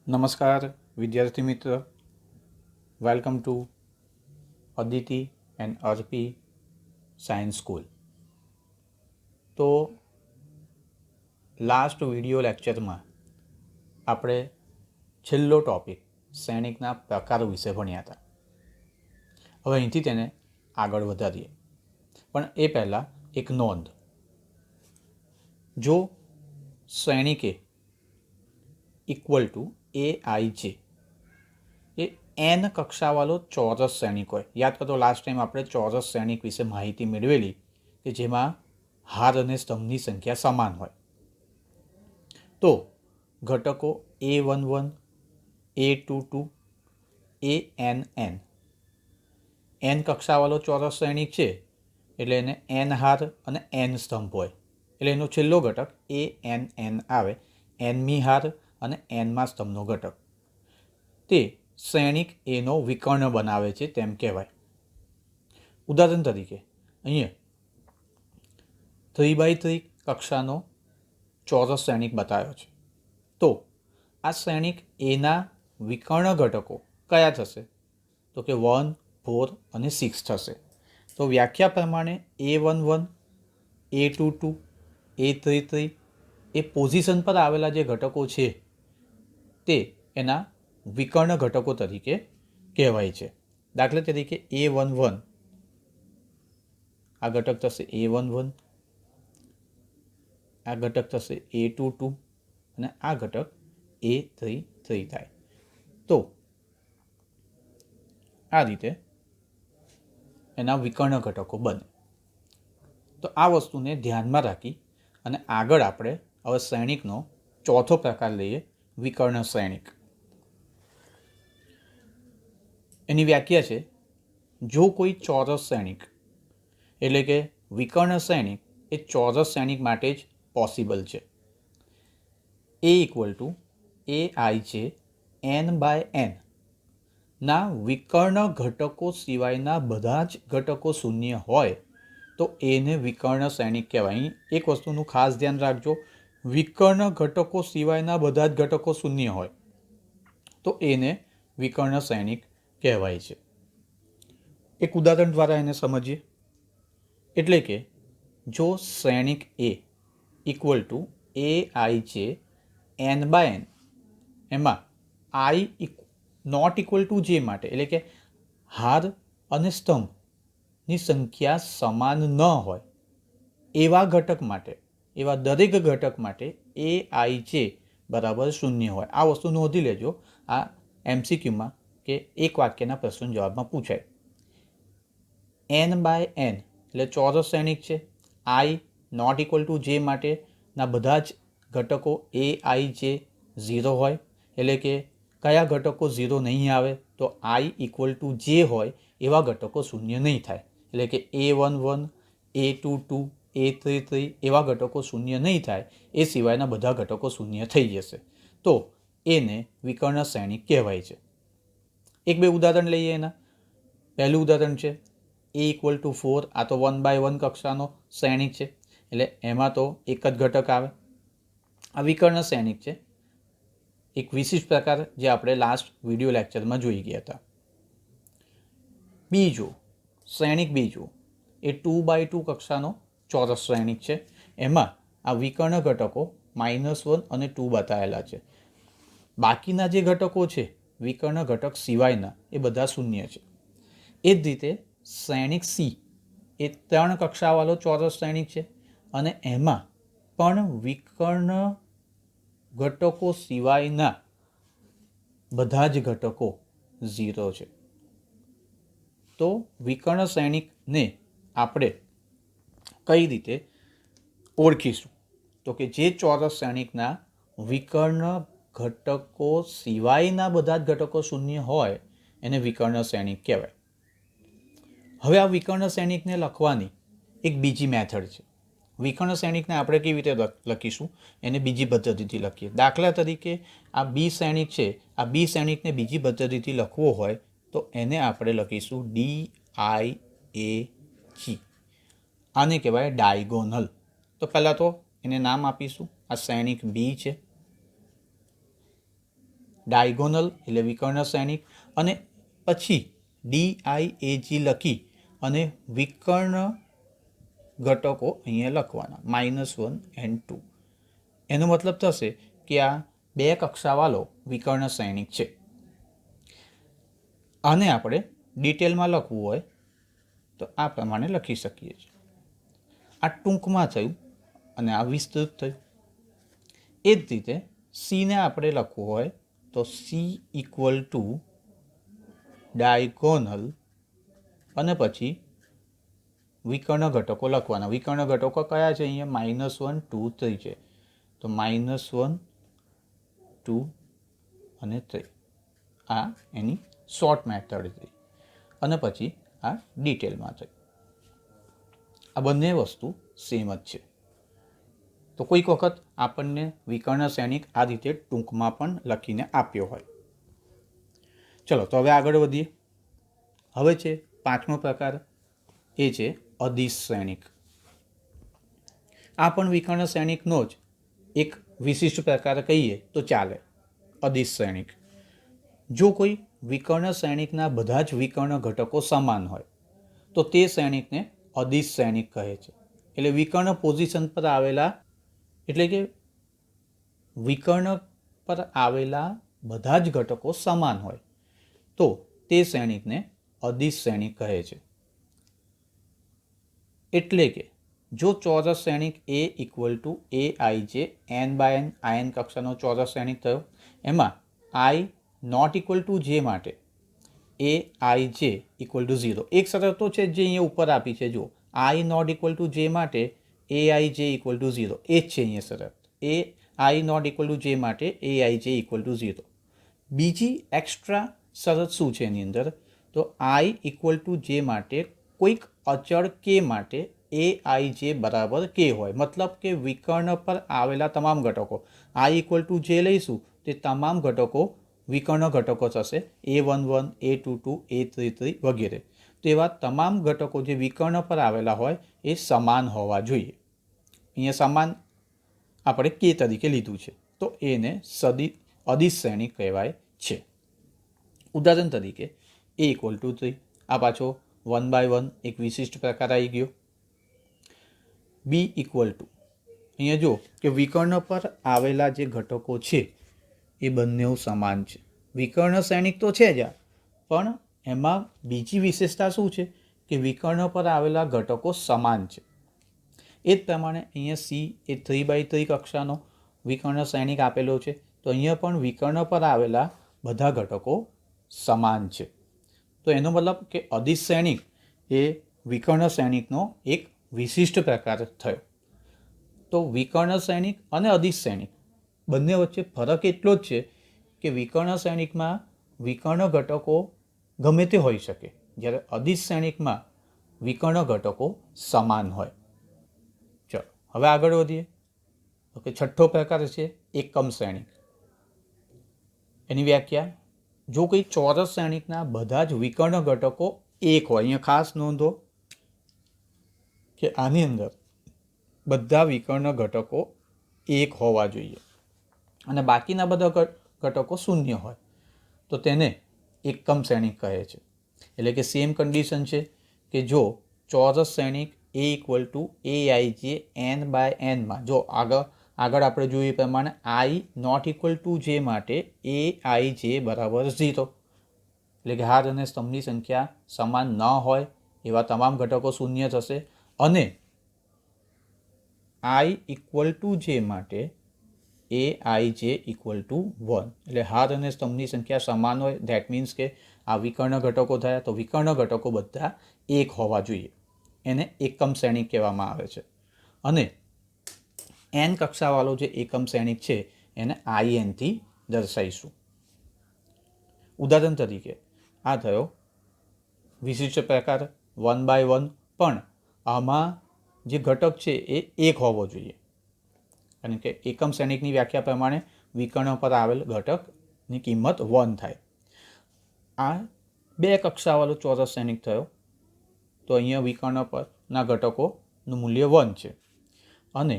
નમસ્કાર વિદ્યાર્થી મિત્ર, વેલકમ ટુ અદિતિ એન્ડ અર્પી સાયન્સ સ્કૂલ. તો લાસ્ટ વિડિયો લેક્ચરમાં આપણે છેલ્લો ટૉપિક સૈનિકના પ્રકારો વિશે ભણ્યા હતા. હવે અહીંથી તેને આગળ વધારીએ, પણ એ પહેલાં એક નોંધ. જો સૈનિક એ ઇક્વલ ટુ AIJ એ એન કક્ષાવાળો ચોરસ સૈનિક હોય. યાદ કરો, લાસ્ટ ટાઈમ આપણે ચોરસ સૈનિક વિશે માહિતી મેળવેલી કે જેમાં હાર અને સ્તંભની સંખ્યા સમાન હોય. તો ઘટકો A11, A22, ANN એન કક્ષાવાળો ચોરસ સૈનિક છે એટલે એને એન હાર અને એન સ્તંભ હોય, એટલે એનો છેલ્લો ઘટક ANN આવે. એનમી હાર અને એનમાં સ્તંભનો ઘટક તે સૈનિક એનો વિકર્ણ બનાવે છે તેમ કહેવાય. ઉદાહરણ તરીકે અહીંયા 3x3 કક્ષાનો ચોરસ સૈનિક બતાવ્યો છે. તો આ સૈનિક એના વિકર્ણ ઘટકો કયા થશે? તો કે 1, 4 અને 6 થશે. તો વ્યાખ્યા પ્રમાણે A11, A22, A33 એ પોઝિશન પર આવેલા જે ઘટકો છે તે એના વિકર્ણ ઘટકો તરીકે કહેવાય છે. દાખલા તરીકે A11 આ ઘટક થશે A11, આ ઘટક થશે A22 અને આ ઘટક A33 થાય. તો આ રીતે એના વિકર્ણ ઘટકો બને. તો આ વસ્તુને ધ્યાનમાં રાખી અને આગળ આપણે હવે સૈનિકનો ચોથો પ્રકાર લઈએ, વિકર્ણ સૈનિક. એની વ્યાખ્યા છે, જો કોઈ ચોરસ સૈનિક એટલે કે વિકર્ણ સૈનિક એ ચોરસ સૈનિક માટે જ પોસિબલ છે. A equal to AIJ N/N ના વિકર્ણ ઘટકો સિવાયના બધા જ ઘટકો શૂન્ય હોય તો એને વિકર્ણ સૈનિક કહેવાય. અહીં એક વસ્તુનું ખાસ ધ્યાન રાખજો, વિકર્ણ ઘટકો સિવાયના બધા જ ઘટકો શૂન્ય હોય તો એને વિકર્ણ સૈનિક કહેવાય છે. એક ઉદાહરણ દ્વારા એને સમજીએ. એટલે કે જો સૈનિક A equal to AIJ N/N એમાં I not equal to J માટે એટલે કે હાર અને સ્તંભની સંખ્યા સમાન ન હોય એવા ઘટક માટે, એવા દરેક ઘટક માટે AIJ બરાબર 0 હોય. આ વસ્તુ નોંધી લેજો, આ MCQમાં કે એક વાક્યના પ્રશ્ન જવાબમાં પૂછાય. N/N એટલે ચોરસ સૈનિક છે. I not equal to J માટેના બધા જ ઘટકો AIJ 0 હોય. એટલે કે કયા ઘટકો 0 નહીં આવે? તો I ઇક્વલ ટુ J હોય એવા ઘટકો શૂન્ય નહીં થાય. એટલે કે A11, A22, A33 એવા ઘટકો શૂન્ય નહીં થાય, એ સિવાયના બધા ઘટકો શૂન્ય થઈ જશે. તો એને વિકર્ણ સૈનિક કહેવાય છે. એક બે ઉદાહરણ લઈએ એના. પહેલું ઉદાહરણ છે A ઇક્વલ ટુ 4. આ તો 1/1 કક્ષાનો સૈનિક છે એટલે એમાં તો એક જ ઘટક આવે. આ વિકર્ણ સૈનિક છે, એક વિશિષ્ટ પ્રકાર જે આપણે લાસ્ટ વિડિયો લેક્ચરમાં જોઈ ગયા હતા. બીજું સૈનિક બીજું એ 2/2 કક્ષાનો ચોરસ સૈનિક છે. એમાં આ વિકર્ણ ઘટકો -1 અને 2 બતાવેલા છે. બાકીના જે ઘટકો છે વિકર્ણ ઘટક સિવાયના એ બધા શૂન્ય છે. એ જ રીતે સૈનિક C એ 3 કક્ષાવાળો ચોરસ સૈનિક છે અને એમાં પણ વિકર્ણ ઘટકો સિવાયના બધા જ ઘટકો 0 છે. તો વિકર્ણ સૈનિકને આપણે કઈ રીતે ઓળખીશું? તો કે જે ચોરસ સૈનિકના વિકર્ણ ઘટકો સિવાયના બધા જ ઘટકો શૂન્ય હોય એને વિકર્ણ સૈનિક કહેવાય. હવે આ વિકર્ણ સૈનિકને લખવાની એક બીજી મેથડ છે. વિકર્ણ સૈનિકને આપણે કેવી રીતે લખીશું? એને બીજી પદ્ધતિથી લખીએ. દાખલા તરીકે આ B સૈનિક છે, આ B સૈનિકને બીજી પદ્ધતિથી લખવો હોય તો એને આપણે લખીશું DIAG. આને કહેવાય ડાયગોનલ. તો પહેલાં તો એને નામ આપીશું. આ સૈનિક B છે, ડાયગોનલ એટલે વિકર્ણ શ્રેણિક, અને પછી DIAG લખી અને વિકર્ણ ઘટકો અહીંયા લખવાના -1 and 2. એનો મતલબ થશે કે આ 2 કક્ષાવાળો વિકર્ણ શ્રેણિક છે. આને આપણે ડિટેલમાં લખવું હોય તો આ પ્રમાણે લખી શકીએ છીએ. આ ટૂંકમાં થયું અને આ વિસ્તૃત થયું. એ જ રીતે Cને આપણે લખવું હોય તો C = ડાયગોનલ અને પછી વિકર્ણ ઘટકો લખવાના. વિકર્ણ ઘટકો કયા છે? અહીંયા -1, 2, 3 છે. તો -1, 2 અને 3 આ એની શોર્ટ મેથડ થઈ. અને પછી આ ડિટેલમાં થઈ. આ બંને વસ્તુ સેમ જ છે. તો કોઈક વખત આપણને વિકર્ણ શ્રેણિક આ રીતે ટૂંકમાં પણ લખીને આપ્યો હોય. ચલો તો હવે આગળ વધીએ. હવે છે 5મો પ્રકાર, એ છે અદિશ શ્રેણિક. આ પણ વિકર્ણ શ્રેણિકનો જ એક વિશિષ્ટ પ્રકાર કહીએ તો ચાલે. અદિશ શ્રેણિક. જો કોઈ વિકર્ણ શ્રેણિકના બધા જ વિકર્ણ ઘટકો સમાન હોય તો તે શ્રેણિકને અદિશ શ્રેણિક કહે છે. એટલે વિકર્ણ પોઝિશન પર આવેલા, એટલે કે વિકર્ણ પર આવેલા બધા જ ઘટકો સમાન હોય તો તે શ્રેણિકને અદિશ શ્રેણિક કહે છે. એટલે કે જો ચોરસ શ્રેણિક A = Aij n/n in કક્ષાનો ચોરસ શ્રેણિક થયો, એમાં I ≠ j માટે Aij = 0. એક શરત તો છે જે અહીંયા ઉપર આપી છે. જો I ≠ j માટે Aij = 0, એ જ છે અહીંયા શરત. I ≠ j માટે Aij = 0. બીજી એક્સ્ટ્રા શરત શું છે એની અંદર? તો I = j માટે કોઈક અચળ k માટે Aij = k હોય. મતલબ કે વિકર્ણ પર આવેલા તમામ ઘટકો I = j લઈશું તે તમામ ઘટકો વિકર્ણ ઘટકો થશે. A11, A22, A33 વગેરે. તો એવા તમામ ઘટકો જે વિકર્ણ પર આવેલા હોય એ સમાન હોવા જોઈએ. અહીંયા સમાન આપણે k તરીકે લીધું છે તો એને અદિશ શ્રેણિક કહેવાય છે. ઉદાહરણ તરીકે A = 3. આ પાછો 1/1 એક વિશિષ્ટ પ્રકાર આવી ગયો. B = અહીંયા જો કે વિકર્ણ પર આવેલા જે ઘટકો છે એ બંને સમાન છે. વિકર્ણ શ્રેણિક તો છે જ, પણ એમાં બીજી વિશેષતા શું છે કે વિકર્ણ પર આવેલા ઘટકો સમાન છે. એ જ પ્રમાણે અહીંયા C એ 3/3 કક્ષાનો વિકર્ણ શ્રેણિક આપેલો છે. તો અહીંયા પણ વિકર્ણ પર આવેલા બધા ઘટકો સમાન છે. તો એનો મતલબ કે અદિશ શ્રેણિક એ વિકર્ણ શ્રેણિકનો એક વિશિષ્ટ પ્રકાર થયો. તો વિકર્ણ શ્રેણિક અને અદિશ શ્રેણિક બંને વચ્ચે ફરક એટલો જ છે કે વિકર્ણ શ્રેણિકમાં વિકર્ણ ઘટકો ગમે તે હોઈ શકે, જ્યારે અદિશ શ્રેણિકમાં વિકર્ણ ઘટકો સમાન હોય. ચલો હવે આગળ વધીએ. ઓકે, 6થો પ્રકાર છે એકમ શ્રેણિક. એની વ્યાખ્યા: જો કોઈ ચોરસ શ્રેણિકના બધા જ વિકર્ણ ઘટકો એક હોય. અહીંયા ખાસ નોંધો કે આની અંદર બધા વિકર્ણ ઘટકો એક હોવા જોઈએ અને બાકીના બધા ઘટકો શૂન્ય હોય તો તેને એકમ શ્રેણિક કહે છે. એટલે કે સેમ કન્ડિશન છે કે જો ચોરસ શ્રેણિક A = Aij n/n માં જો આગળ આપણે જોઈએ એ પ્રમાણે I ≠ j માટે Aij = 0. એટલે કે હાર અને સ્તંભની સંખ્યા સમાન ન હોય એવા તમામ ઘટકો શૂન્ય થશે. અને I = j માટે Aij = 1. એટલે હાર અને સ્તંભની સંખ્યા સમાન હોય. ધેટ મીન્સ કે આ વિકર્ણ ઘટકો થયા તો વિકર્ણ ઘટકો બધા એક હોવા જોઈએ. એને એકમ શ્રેણિક કહેવામાં આવે છે. અને n કક્ષાવાળો જે એકમ શ્રેણિક છે એને In થી દર્શાવીશું. ઉદાહરણ તરીકે આ થયો વિશિષ્ટ પ્રકાર 1/1, પણ આમાં જે ઘટક છે એ એક હોવો જોઈએ. કારણ કે એકમ શ્રેણિકની વ્યાખ્યા પ્રમાણે વિકર્ણ પર આવેલ ઘટકની કિંમત 1 થાય. આ 2 કક્ષાવાળો ચોરસ શ્રેણિક થયો તો અહીંયા વિકર્ણ પરના ઘટકોનું મૂલ્ય 1 છે. અને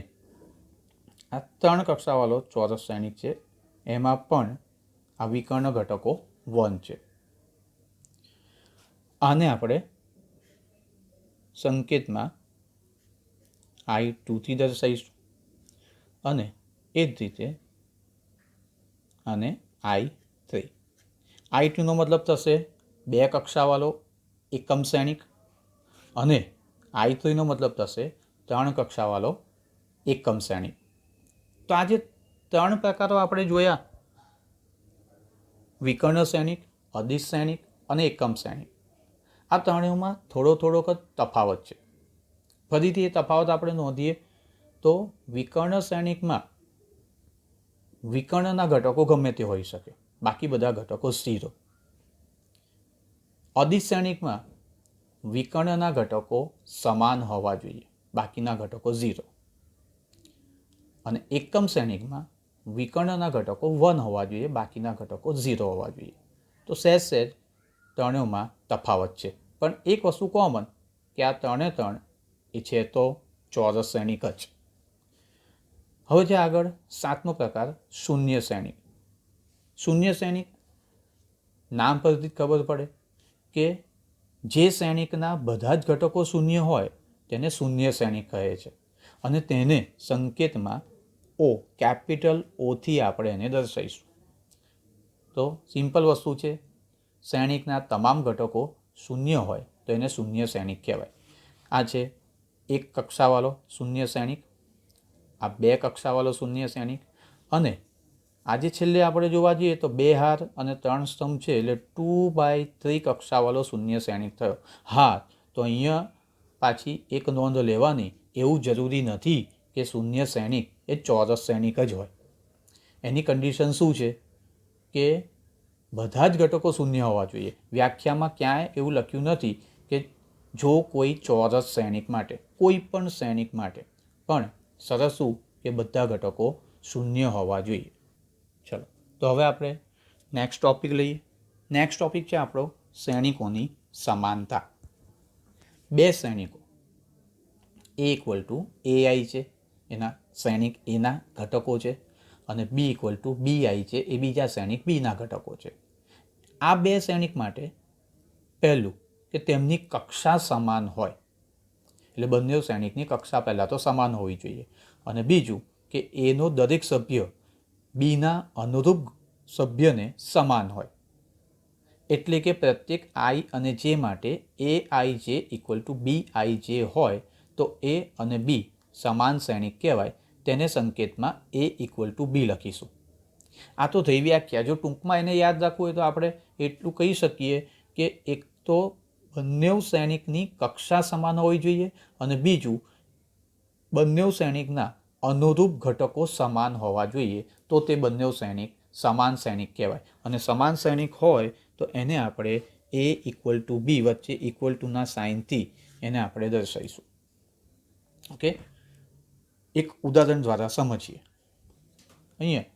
આ 3 કક્ષાવાળો ચોરસ શ્રેણિક છે એમાં પણ આ વિકર્ણ ઘટકો 1 છે. આને આપણે સંકેતમાં I2થી દર્શાવીશું અને એ જ રીતે આને I3. I2નો મતલબ થશે 2 કક્ષાવાળો એકમ શ્રેણિક અને I3નો મતલબ થશે 3 કક્ષાવાળો એકમ શ્રેણિક. તો આ જે 3 પ્રકારો આપણે જોયા, વિકર્ણ શ્રેણિક, અદિશ શ્રેણિક અને એકમ શ્રેણિક, આ ત્રણેયમાં થોડોક તફાવત છે. ફરીથી એ તફાવત આપણે નોંધીએ તો વિકર્ણ શ્રેણિકમાં વિકર્ણના ઘટકો ગમે તે હોઈ શકે, બાકી બધા ઘટકો 0. અદિશ શ્રેણિકમાં વિકર્ણના ઘટકો સમાન હોવા જોઈએ, બાકીના ઘટકો 0. અને એકમ શ્રેણિકમાં વિકર્ણના ઘટકો 1 હોવા જોઈએ, બાકીના ઘટકો 0 હોવા જોઈએ. તો સહેજ ત્રણેયમાં તફાવત છે, પણ એક વસ્તુ કોમન કે આ ત્રણે એ છે તો ચોરસ શ્રેણિક જ. હવે જે આગળ 7મો પ્રકાર શૂન્ય શ્રેણિક. શૂન્ય શ્રેણિક નામ પરથી ખબર પડે કે જે શ્રેણિકના બધા જ ઘટકો શૂન્ય હોય તેને શૂન્ય શ્રેણિક કહે છે અને તેને સંકેતમાં O, કેપિટલ ઓથી આપણે એને દર્શાવીશું. તો સિમ્પલ વસ્તુ છે, શ્રેણિકના તમામ ઘટકો શૂન્ય હોય તો એને શૂન્ય શ્રેણિક કહેવાય. આ છે 1 કક્ષાવાળો શૂન્ય શ્રેણિક, આ 2 કક્ષાવાળો શૂન્ય શ્રેણિક અને આજે છેલ્લે આપણે જોવા જઈએ તો 2 હાર અને 3 સ્તંભ છે એટલે 2/3 કક્ષાવાળો શૂન્ય શ્રેણિક થયો. હા, તો અહીંયા પાછી એક નોંધ લેવાની, એવું જરૂરી નથી કે શૂન્ય શ્રેણિક એ ચોરસ શ્રેણિક જ હોય. એની કન્ડિશન શું છે કે બધા જ ઘટકો શૂન્ય હોવા જોઈએ. વ્યાખ્યામાં ક્યાંય એવું લખ્યું નથી કે જો કોઈ ચોરસ શ્રેણિક માટે, કોઈ પણ શ્રેણિક માટે, પણ શરત શું કે બધા ઘટકો શૂન્ય હોવા જોઈએ. ચલો, તો હવે આપણે નેક્સ્ટ ટોપિક લઈએ. નેક્સ્ટ ટોપિક છે આપણો શ્રેણિકોની સમાનતા. 2 શ્રેણિકો A=AI છે, એના શ્રેણિક એના ઘટકો છે, અને B=BI છે, એ બીજા શ્રેણિક બીના ઘટકો છે. આ 2 શ્રેણિક માટે પહેલું કે તેમની કક્ષા સમાન હોય, એટલે બંને શ્રેણિકની કક્ષા પહેલાં તો સમાન હોવી જોઈએ. અને બીજું કે એનો દરેક સભ્ય બીના અનુરૂપ સભ્યને સમાન હોય, એટલે કે પ્રત્યેક I અને J માટે AIJ=BIJ હોય તો A અને B સમાન શ્રેણિક કહેવાય. તેને સંકેતમાં A=B લખીશું. આ તો થઈ વ્યાખ્યા. જો ટૂંકમાં એને યાદ રાખવું હોય તો આપણે એટલું કહી શકીએ કે એક તો બંને શ્રેણિકની કક્ષા સમાન હોવી જોઈએ અને બીજું બંને શ્રેણિકના અનુરૂપ ઘટકો સમાન હોવા જોઈએ, તો તે બંને શ્રેણિક સમાન શ્રેણિક કહેવાય. અને સમાન શ્રેણિક હોય તો એને આપણે A=B વચ્ચે ઇક્વલ ટુના સાઇનથી એને આપણે દર્શાવીશું. ઓકે, એક ઉદાહરણ દ્વારા સમજીએ. અહીંયા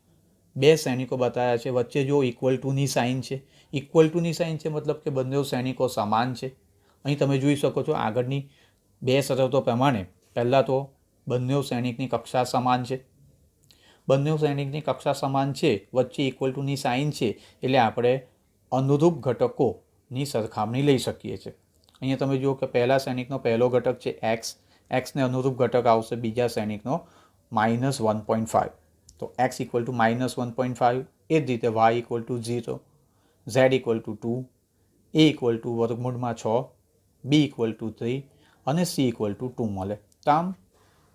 2 શ્રેણિકો બતાવ્યા છે, વચ્ચે જો ઇક્વલ ટુની સાઇન છે. ઇક્વલ ટુની સાઇન છે મતલબ કે બંને શ્રેણિકો સમાન છે. અહીં તમે જોઈ શકો છો આગળની 2 શરતો પ્રમાણે પહેલાં તો બંને શ્રેણિકની કક્ષા સમાન છે. બંને શ્રેણિકની કક્ષા સમાન છે, વચ્ચે ઇક્વલ ટુની સાઇન છે, એટલે આપણે અનુરૂપ ઘટકોની સરખામણી લઈ શકીએ છીએ. અહીંયા તમે જુઓ કે પહેલા શ્રેણિકનો પહેલો ઘટક છે x, xને અનુરૂપ ઘટક આવશે બીજા શ્રેણિકનો -1.5. તો x=-1.5. એ જ રીતે y=0, z=2, a=√6, b=3 અને c=2 મળે. તો આમ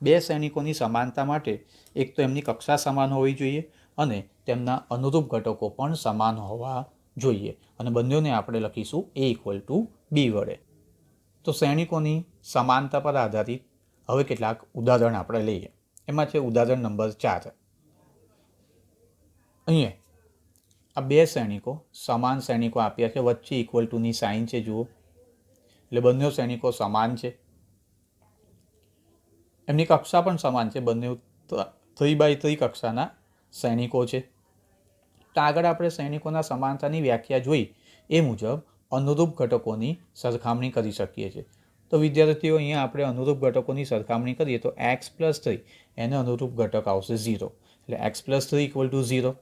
2 શ્રેણિકોની સમાનતા માટે એક તો એમની કક્ષા સમાન હોવી જોઈએ અને તેમના અનુરૂપ ઘટકો પણ સમાન હોવા જોઈએ, અને બંનેને આપણે લખીશું A=B વડે. તો શ્રેણિકોની સમાનતા પર આધારિત હવે કેટલાક ઉદાહરણ આપણે લઈએ. એમાં છે ઉદાહરણ નંબર 4. અહીંયા આ 2 શ્રેણિકો સમાન શ્રેણિકો આપ્યા છે, વચ્ચે ઇક્વલ ટુની સાઇન છે જુઓ, એટલે બંને શ્રેણિકો સમાન છે. એમની કક્ષા પણ સમાન છે, બંને 3/3 કક્ષાના શ્રેણિકો છે. તો આગળ આપણે શ્રેણિકોના સમાનતાની વ્યાખ્યા જોઈ એ મુજબ અનુરૂપ ઘટકોની સરખામણી કરી શકીએ છીએ. તો વિદ્યાર્થીઓ, અહીંયા આપણે અનુરૂપ ઘટકોની સરખામણી કરીએ તો x+3 એને અનુરૂપ ઘટક આવશે 0, એટલે x+3 = 0.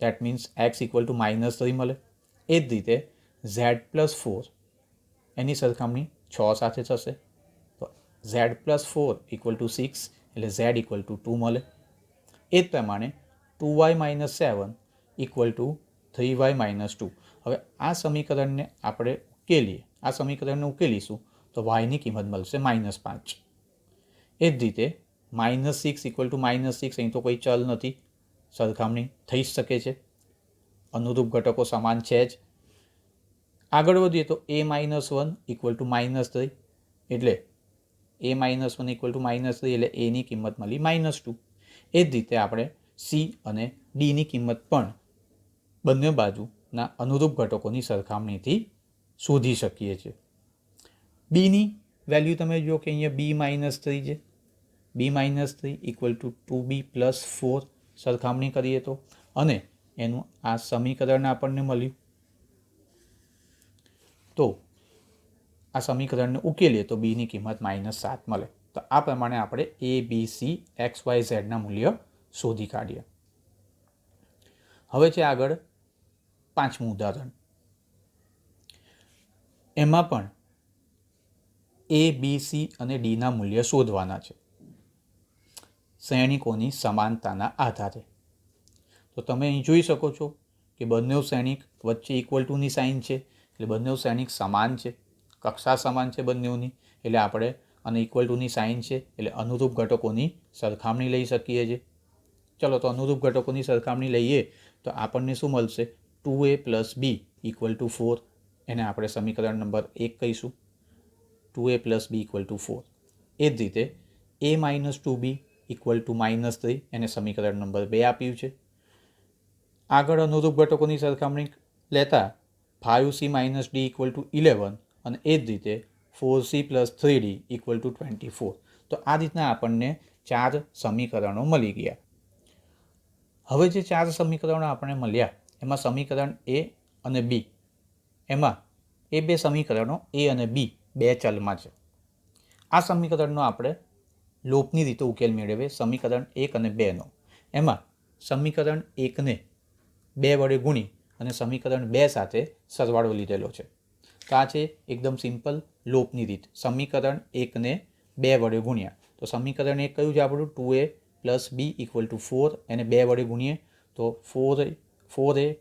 That means x equal to -3 મળે. એ જ રીતે z+4 એની સરખામણી 6 સાથે થશે તો z+4 = 6 એટલે z = 2 મળે. એ જ પ્રમાણે 2y - 7 = 3y - 2. હવે આ સમીકરણને આપણે ઉકેલીશું તો yની કિંમત મળશે -5. એ જ રીતે -6 = -6, અહીં તો કોઈ ચલ નથી, સરખામણી થઈ જ શકે છે, અનુરૂપ ઘટકો સમાન છે જ. આગળ વધીએ તો a - 1 = -3 એટલે a - 1 = -3 એટલે એની કિંમત મળી -2. એ જ રીતે આપણે c અને dની કિંમત પણ બંને બાજુના અનુરૂપ ઘટકોની સરખામણીથી શોધી શકીએ છીએ. બીની વેલ્યુ તમે જુઓ કે અહીંયા b - 3 છે. b - 3 = 2b + 4 સરખામણી કરીએ તો, અને એનું આ સમીકરણ આપણને મળ્યું. તો આ સમીકરણને ઉકેલીએ તો બીની કિંમત -7 મળે. તો આ પ્રમાણે આપણે a, b, c, x, y, ઝેડના મૂલ્ય શોધી કાઢીએ. હવે છે આગળ 5મું ઉદાહરણ. એમાં પણ a, b, c અને dના મૂલ્ય શોધવાના છે શ્રેણિકોની સમાનતાના આધારે. તો તમે અહીં જોઈ શકો છો કે બંને શ્રેણિક વચ્ચે = ની સાઇન છે, એટલે બંને શ્રેણિક સમાન છે, કક્ષા સમાન છે બંનેની, એટલે આપણે અને = ની સાઇન છે એટલે અનુરૂપ ઘટકોની સરખામણી લઈ શકીએ છીએ. ચલો તો અનુરૂપ ઘટકોની સરખામણી લઈએ તો આપણને શું મળશે? 2a + b = 4. એને આપણે સમીકરણ નંબર 1 કહીશું. 2a + b = 4. એ જ રીતે a - 2b = -3, એને સમીકરણ નંબર 2 આપ્યું છે. આગળ અનુરૂપ ઘટકોની સરખામણી લેતા 5c - d = 11 અને એ જ રીતે 4c + 3d = 24. તો આ રીતના આપણને 4 સમીકરણો મળી ગયા. હવે જે 4 સમીકરણો આપણે મળ્યા એમાં સમીકરણ a અને b, એમાં એ બે સમીકરણો a અને b બે ચલમાં છે. આ સમીકરણનો આપણે લોપની રીતે ઉકેલ મેળવીએ સમીકરણ 1 અને 2નો. એમાં સમીકરણ 1ને 2 વડે ગુણી અને સમીકરણ 2 સાથે સરવાળો લીધેલો છે. તો આ છે એકદમ સિમ્પલ લોપની રીત. સમીકરણ 1ને 2 વડે ગુણ્યા તો સમીકરણ 1 કયું છે આપણું? 2a + b = 4. એને 2 વડે ગુણીએ તો 4a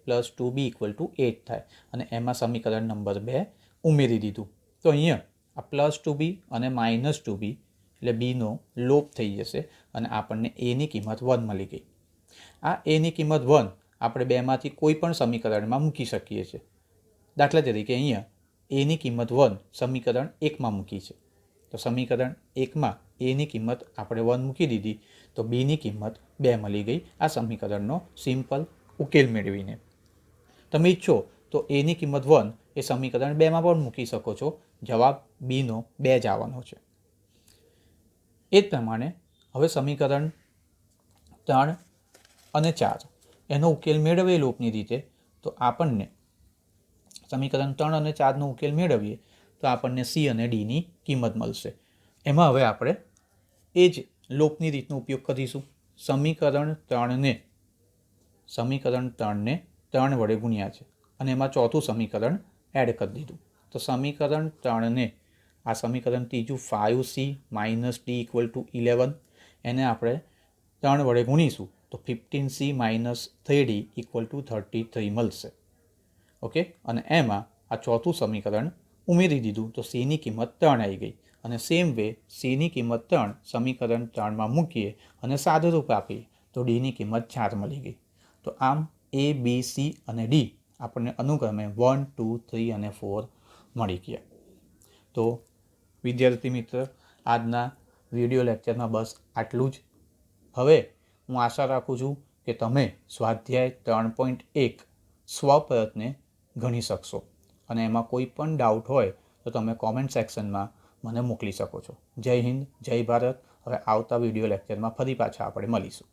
+ 2b = 8 થાય અને એમાં સમીકરણ નંબર 2 ઉમેરી દીધું. તો અહીંયા આ +2b અને -2b એટલે બીનો લોપ થઈ જશે અને આપણને એની કિંમત 1 મળી ગઈ. આ એની કિંમત 1 આપણે બેમાંથી કોઈ પણ સમીકરણમાં મૂકી શકીએ છીએ. દાખલા તરીકે અહીંયા એની કિંમત 1 સમીકરણ 1માં મૂકી છે, તો સમીકરણ 1માં એની કિંમત આપણે 1 મૂકી દીધી તો બીની કિંમત 2 મળી ગઈ આ સમીકરણનો સિમ્પલ ઉકેલ મેળવીને. તમે ઈચ્છો તો એની કિંમત 1 એ સમીકરણ 2માં પણ મૂકી શકો છો. જવાબ બીનો 2 જ આવવાનો છે. એ જ પ્રમાણે હવે સમીકરણ 3 અને 4 એનો ઉકેલ મેળવીએ લોપની રીતે તો આપણને સમીકરણ 3 અને 4નો ઉકેલ મેળવીએ તો આપણને c અને dની કિંમત મળશે. એમાં હવે આપણે એ જ લોપની રીતનો ઉપયોગ કરીશું. સમીકરણ 3ને 3 વડે ગુણ્યા છે અને એમાં ચોથું સમીકરણ એડ કરી દીધું. તો સમીકરણ 3ને આ સમીકરણ ત્રીજું 5c - d = 11, એને આપણે 3 વડે ગુણીશું તો 15c - 3d = 33 મળશે. ઓકે, અને એમાં આ ચોથું સમીકરણ ઉમેરી દીધું તો cની કિંમત 3 આવી ગઈ અને સેમ વે cની કિંમત 3 સમીકરણ 3માં મૂકીએ અને સાદુરૂપ આપીએ તો dની કિંમત 4 મળી ગઈ. તો આમ a, b, c અને d આપણને અનુક્રમે 1, 2, 3 અને 4 મળી ગયા. તો વિદ્યાર્થી મિત્ર, આજના વિડીયો લેક્ચરમાં બસ આટલું જ. હવે હું આશા રાખું છું કે તમે સ્વાધ્યાય 3.1 સ્વપ્રયત્ને ગણી શકશો અને એમાં કોઈ પણ ડાઉટ હોય તો તમે કોમેન્ટ સેક્શનમાં મને મોકલી શકો છો. જય હિન્દ, જય ભારત. હવે આવતા વિડીયો લેક્ચરમાં ફરી પાછા આપણે મળીશું.